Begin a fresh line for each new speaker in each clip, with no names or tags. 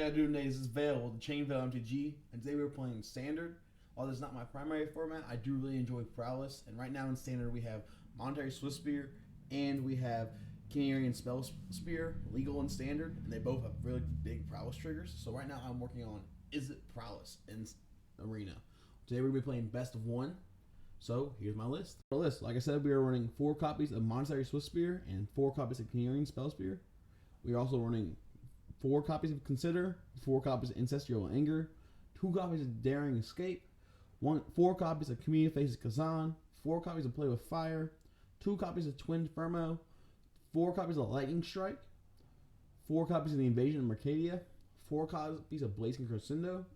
I do today is this Veil, the Chain Veil MTG, and today we're playing Standard. While this is not my primary format, I do really enjoy Prowess, and right now in Standard we have Monetary Swift Spear, and we have Canarian Spell Spear, legal and Standard, and they both have really big Prowess triggers. So right now I'm working on Izzet Prowess in Arena. Today we're going to be playing Best of 1, so here's my list. Like I said, we are running 4 copies of Monetary Swift Spear and 4 copies of Canarian Spell Spear. We are also running 4 copies of Consider, 4 copies of Ancestral Anger, 2 copies of Daring Escape, 4 copies of Community Faces Kazan, 4 copies of Play with Fire, 2 copies of Twin Firmo, 4 copies of Lightning Strike, 4 copies of the Invasion of Mercadia, 4 copies of Blazing Crescendo,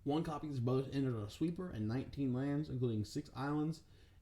1 copy of Brothers Enter the Sweeper, and 19 lands, including 6 islands,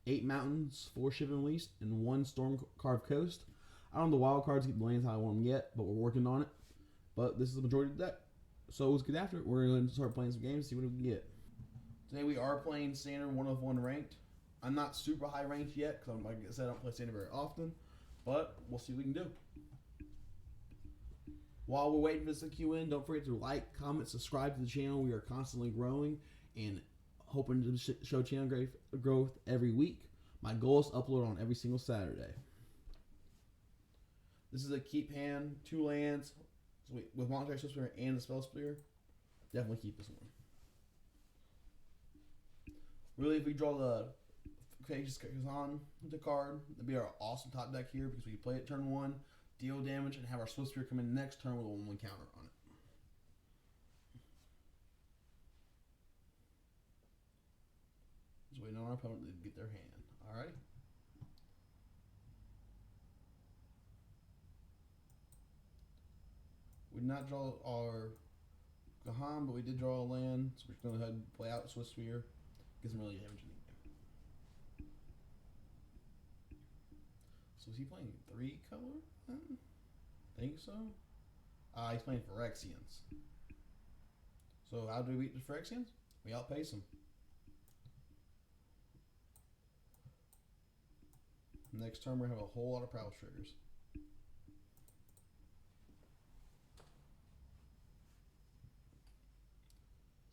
8 mountains, 4 ship and least, and 1 storm carved coast. I don't have the wild cards to get the lands how I want them yet, but we're working on it. But this is the majority of the deck. So let's get after it. We're going to start playing some games, see what we can get. Today we are playing Standard 1 of 1 ranked. I'm not super high ranked yet, because like I said, I don't play Standard very often. But we'll see what we can do. While we're waiting for this to queue in, don't forget to like, comment, subscribe to the channel. We are constantly growing and hoping to show channel growth every week. My goal is to upload on every single Saturday. This is a keep hand, 2 lands. So with Monetary Swift Spear and the Spell Spear, definitely keep this one. Really, if we draw the Kazan the card, that'd be our awesome top deck here because we can play it turn 1, deal damage, and have our Swift Spear come in next turn with a 1/1 counter on it. Just waiting on our opponent to get their hand. Alright. We did not draw our Gahan, but we did draw a land, so we're just going to go ahead and play out Swift Spear. Get some really damage in the game. So is he playing 3 color then? Think so? He's playing Phyrexians. So how do we beat the Phyrexians? We outpace them. Next turn we're going to have a whole lot of Prowess triggers.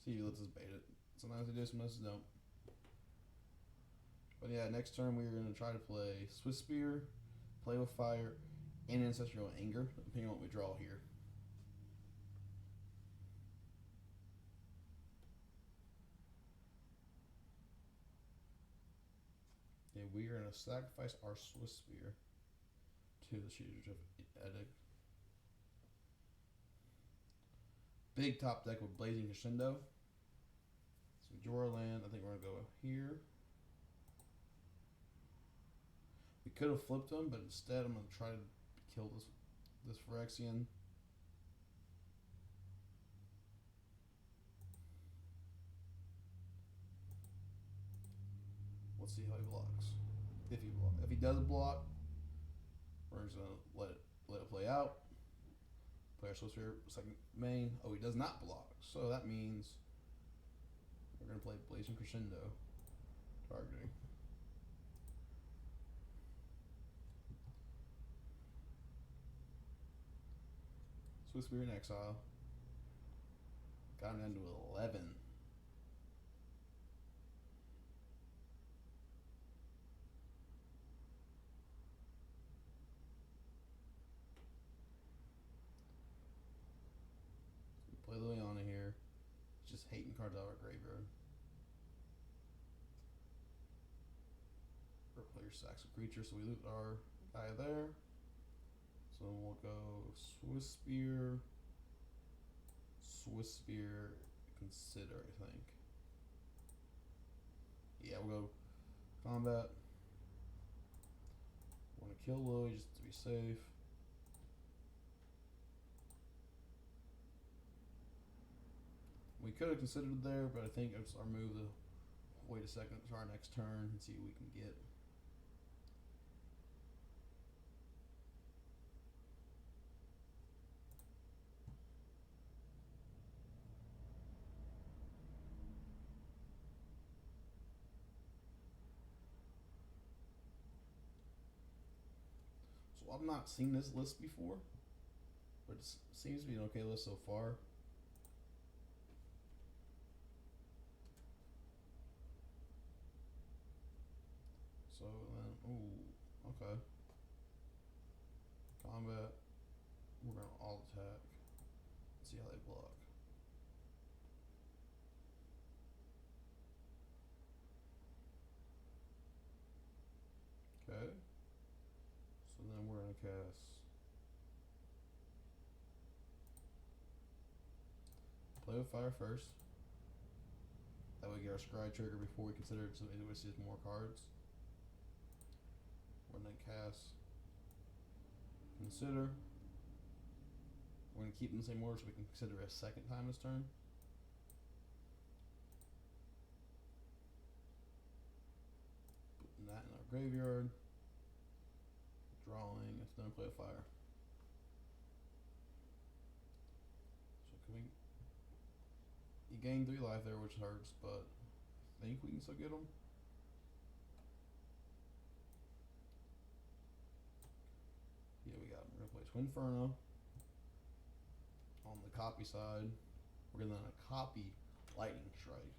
See if he lets us bait it. Sometimes they do, sometimes they don't. But yeah, next turn we're going to try to play Swift Spear, Play with Fire, and Ancestral Anger, depending on what we draw here. Yeah, we are going to sacrifice our Swift Spear to the Shooters of Edict. Big top deck with Blazing Crescendo. So we draw our land. I think we're going to go here. We could have flipped them, but instead I'm going to try to kill this Phyrexian. Let's see how he blocks. If he blocks. If he does block, we're just going to let it play out. Play our Swift Spear second main. Oh, he does not block. So that means we're going to play Blazing Crescendo. Targeting. Swift Spear in exile. Got him down to 11. Play Liliana here. Just hating cards out of our graveyard. Or play your sacks of creatures, so we loot our guy there. So we'll go Swift Spear, Consider, I think. Yeah, we'll go combat. Want to kill Lily just to be safe. We could have considered there, but I think it's our move to wait a second to our next turn and see what we can get. So I've not seen this list before, but it seems to be an okay list so far. Okay. Combat. We're gonna all attack. See how they block. Okay. So then we're gonna cast play with fire first. That way we get our scry trigger before we consider it so anybody sees more cards. We're gonna cast consider. We're gonna keep in the same order so we can consider a second time this turn. Putting that in our graveyard. Drawing, and then play a fire. So can we? You gain 3 life there, which hurts, but I think we can still get them. Yeah, we got them. We're gonna play Twinferno. On the copy side, we're gonna copy Lightning Strike.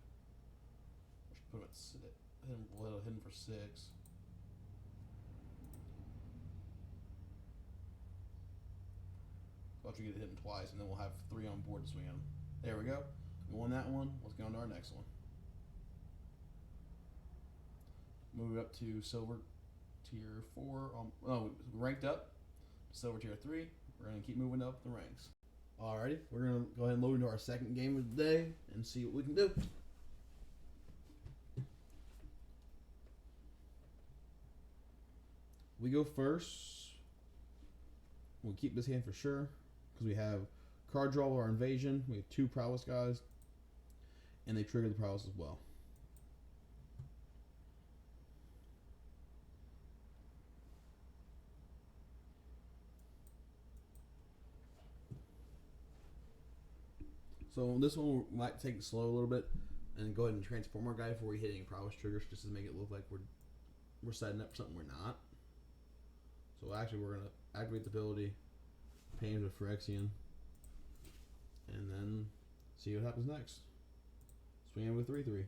Which put him at hit him for 6. So after you get hit him twice, and then we'll have 3 on board to swing him. There we go. We won that one. Let's go on to our next one. Move it up to silver tier 4. Ranked up. Silver tier 3. We're gonna keep moving up the ranks. Alrighty, we're gonna go ahead and load into our second game of the day and see what we can do. We go first. We'll keep this hand for sure because we have card draw or invasion. We have 2 prowess guys, and they trigger the prowess as well. So this one we might take it slow a little bit and go ahead and transform our guy before we hit any prowess triggers, just to make it look like we're setting up for something we're not. So actually we're gonna activate the ability, Pain with Phyrexian, and then see what happens next. Swing in with 3/3.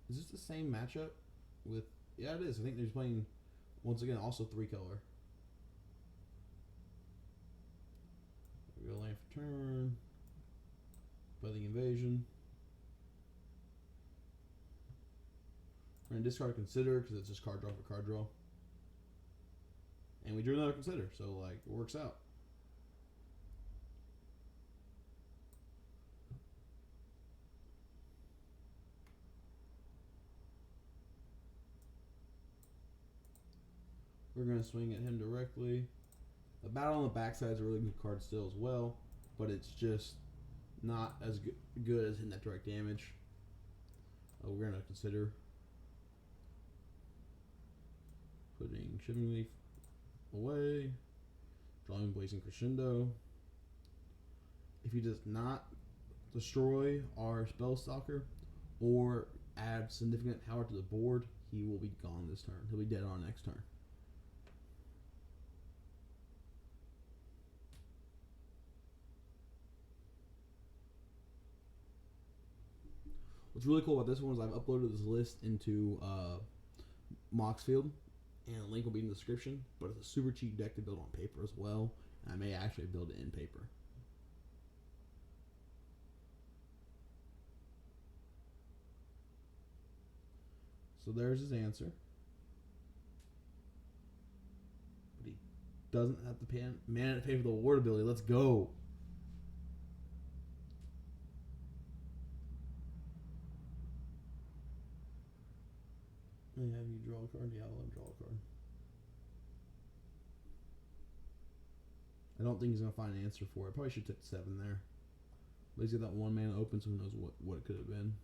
Is this the same matchup with? Yeah, it is. I think they're playing once again also 3 color. We're gonna land for turn. Play the invasion. We're gonna discard consider because it's just card draw for card draw. And we drew another consider, so like it works out. We're gonna swing at him directly. The battle on the backside is a really good card still as well, but it's just not as good as hitting that direct damage. We're gonna consider putting Shimmering Leaf away, drawing Blazing Crescendo. If he does not destroy our Spellstalker or add significant power to the board, he will be gone this turn. He'll be dead on our next turn. What's really cool about this one is I've uploaded this list into Moxfield, and a link will be in the description, but it's a super cheap deck to build on paper as well, and I may actually build it in paper. So there's his answer. But he doesn't have the mana to pay for the ward ability. Let's go. Yeah, you draw a card. Yeah, I'll let him draw a card. I don't think he's gonna find an answer for it. Probably should take 7 there. But he's got that 1 mana open, so who knows what it could have been.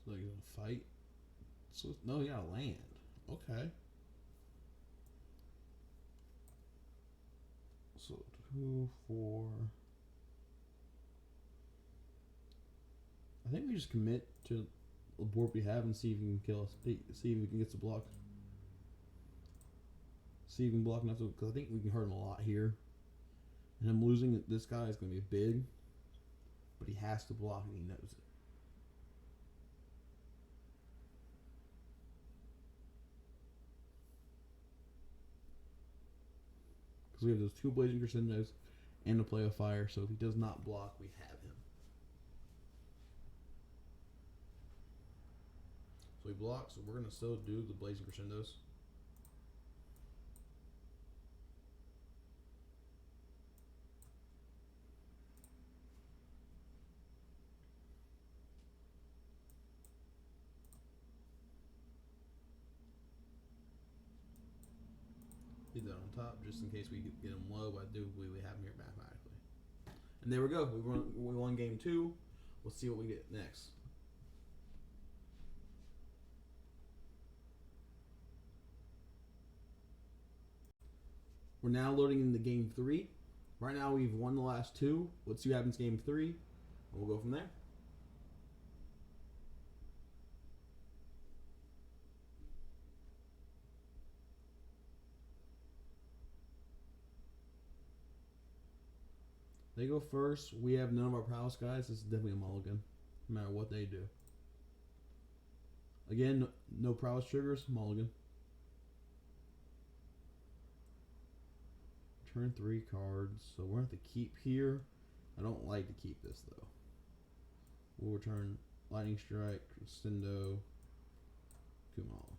So he's gonna fight. So no, he got a land. Okay. So 2, 4. I think we just commit to the board we have and see if he can kill us. See if we can get the block. See if we can block enough, because I think we can hurt him a lot here. And him losing this guy is going to be big, but he has to block and he knows it. Because we have those 2 Blazing Crescendos and a Play of Fire, so if he does not block, we have him. So he blocks, so we're going to still do the Blazing Crescendos. Leave that on top just in case we get him low, but I do believe we have him here mathematically. And there we go. We won game 2. Let's see what we get next. We're now loading into game 3. Right now we've won the last 2. Let's see what happens game 3, and we'll go from there. They go first. We have none of our prowess guys. This is definitely a mulligan, no matter what they do. Again, no prowess triggers, mulligan. Turn 3 cards, so we're going to have to keep here. I don't like to keep this, though. We'll return Lightning Strike, Crescendo, Kumala.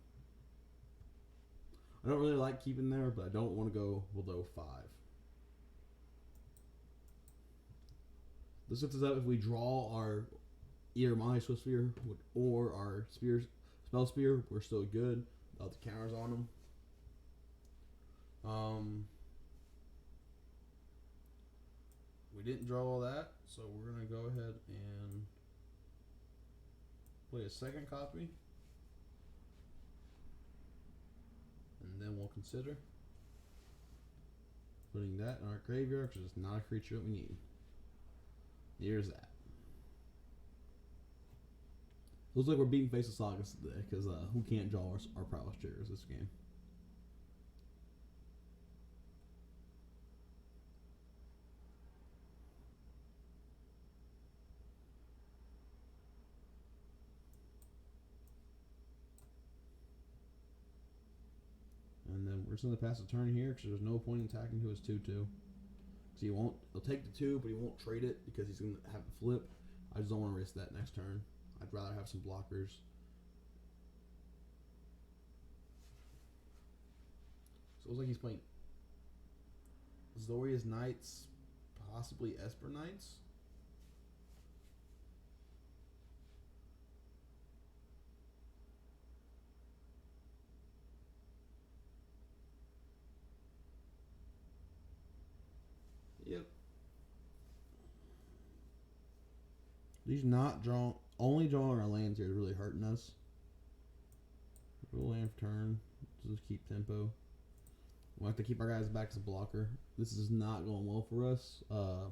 I don't really like keeping there, but I don't want to go below 5. This sets us up if we draw our either my Swift Spear or our Spell Spear, we're still good. Without the counters on them. We didn't draw all that, so we're going to go ahead and play a second copy. And then we'll consider putting that in our graveyard, because it's not a creature that we need. Here's that. Looks like we're beating Face of Sagas today, because who can't draw our prowess triggers this game? And then we're just going to pass the turn here, because there's no point in attacking to his 2/2. Because he'll take the 2, but he won't trade it because he's going to have to flip. I just don't want to risk that next turn. I'd rather have some blockers. So it looks like he's playing Zoria's Knights, possibly Esper Knights. Yep. These not drawn, only drawing our lands here is really hurting us. Roll land for turn. Just keep tempo. We'll have to keep our guys back as a blocker. This is not going well for us. I'm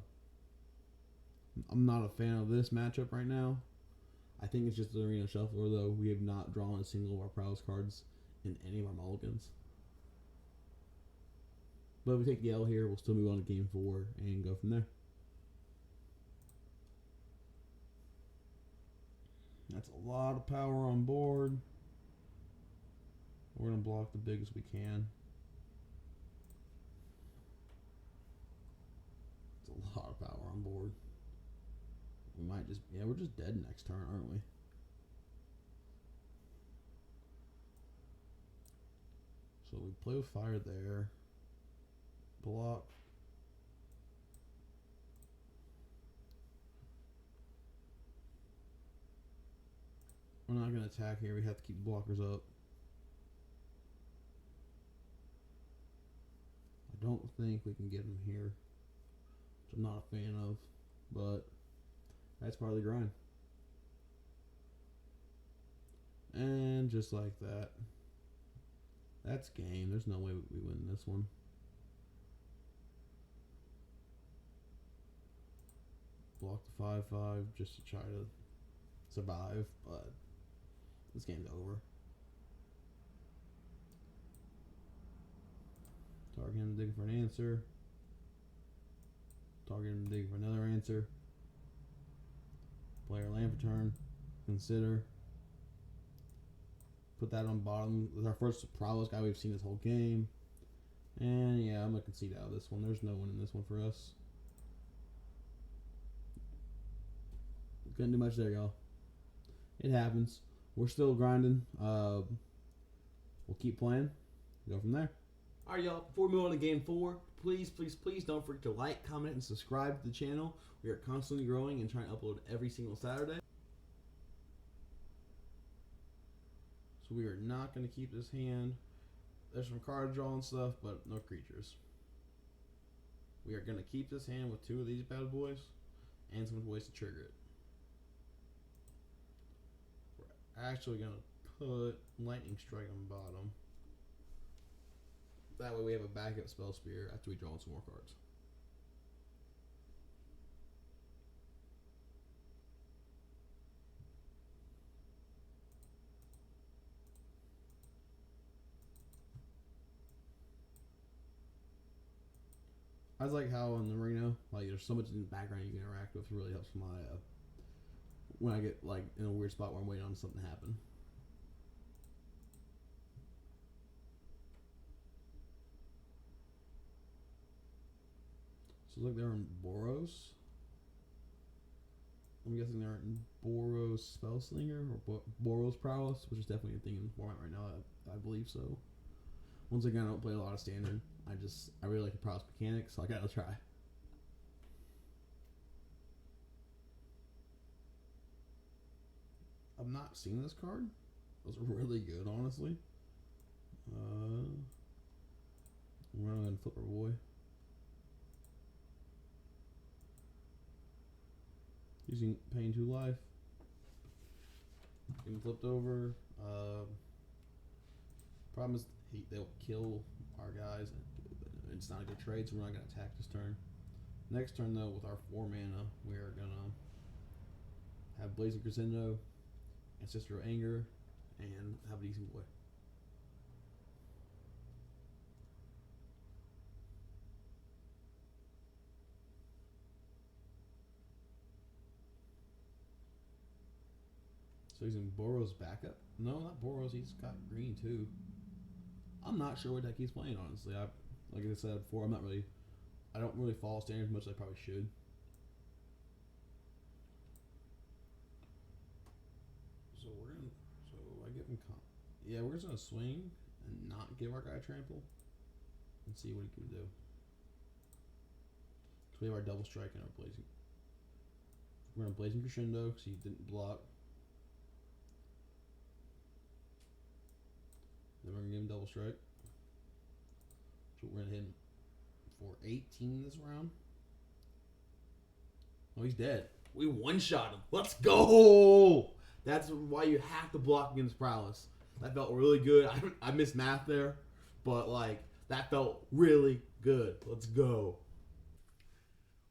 not a fan of this matchup right now. I think it's just the Arena Shuffler, though. We have not drawn a single of our prowess cards in any of our mulligans. But if we take the L here, we'll still move on to game 4 and go from there. That's a lot of power on board. We're going to block the biggest we can. It's a lot of power on board. We might just, yeah, we're just dead next turn, aren't we? So we play with fire there. Block. We're not going to attack here. We have to keep blockers up. I don't think we can get him here, which I'm not a fan of, but that's part of the grind. And just like that, that's game. There's no way we win this one. Block the 5/5 just to try to survive, but this game's over. Target him digging for an answer. Target him digging for another answer. Player land for turn. Consider. Put that on bottom. This is our first Prowess guy we've seen this whole game. And yeah, I'm going to concede out of this one. There's no one in this one for us. Couldn't do much there, y'all. It happens. We're still grinding. We'll keep playing. Go from there. All right, y'all. Before we move on to game 4, please don't forget to like, comment, and subscribe to the channel. We are constantly growing and trying to upload every single Saturday. So we are not going to keep this hand. There's some card draw and stuff, but no creatures. We are going to keep this hand with 2 of these bad boys and some ways to trigger it. We're actually going to put Lightning Strike on the bottom. That way we have a backup spell spear after we draw some more cards. I like how in the arena, like there's so much in the background you can interact with. It really helps my when I get like in a weird spot where I'm waiting on something to happen. So look, they're in Boros. I'm guessing they're in Boros Spellslinger or Boros Prowess, which is definitely a thing in the format right now. I believe so. Once again, I don't play a lot of Standard. I really like the Prowess mechanics, so I gotta try. I've not seen this card. Those are really good, honestly. We're gonna go and flip our boy. Using Pain 2 life. Getting flipped over. Problem is they'll kill our guys. It's not a good trade, so we're not going to attack this turn. Next turn, though, with our 4 mana, we are going to have Blazing Crescendo, Ancestral Anger, and have a decent boy. So he's in Boros backup? No, not Boros. He's got green too. I'm not sure what deck he's playing, honestly. Like I said before, I don't really follow Standard as much as I probably should. So I give him yeah, we're just gonna swing and not give our guy trample and see what he can do. So we have our double strike and our blazing. We're gonna Blazing Crescendo because he didn't block. Then we're gonna give him double strike. So we're gonna hit him for 18 this round. Oh, he's dead. We one-shot him. Let's go! That's why you have to block against Prowess. That felt really good. I missed math there, but like that felt really good. Let's go.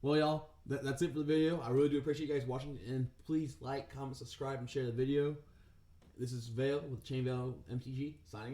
Well, y'all, that's it for the video. I really do appreciate you guys watching, and please like, comment, subscribe, and share the video. This is Vale with Chain Vale MTG signing out.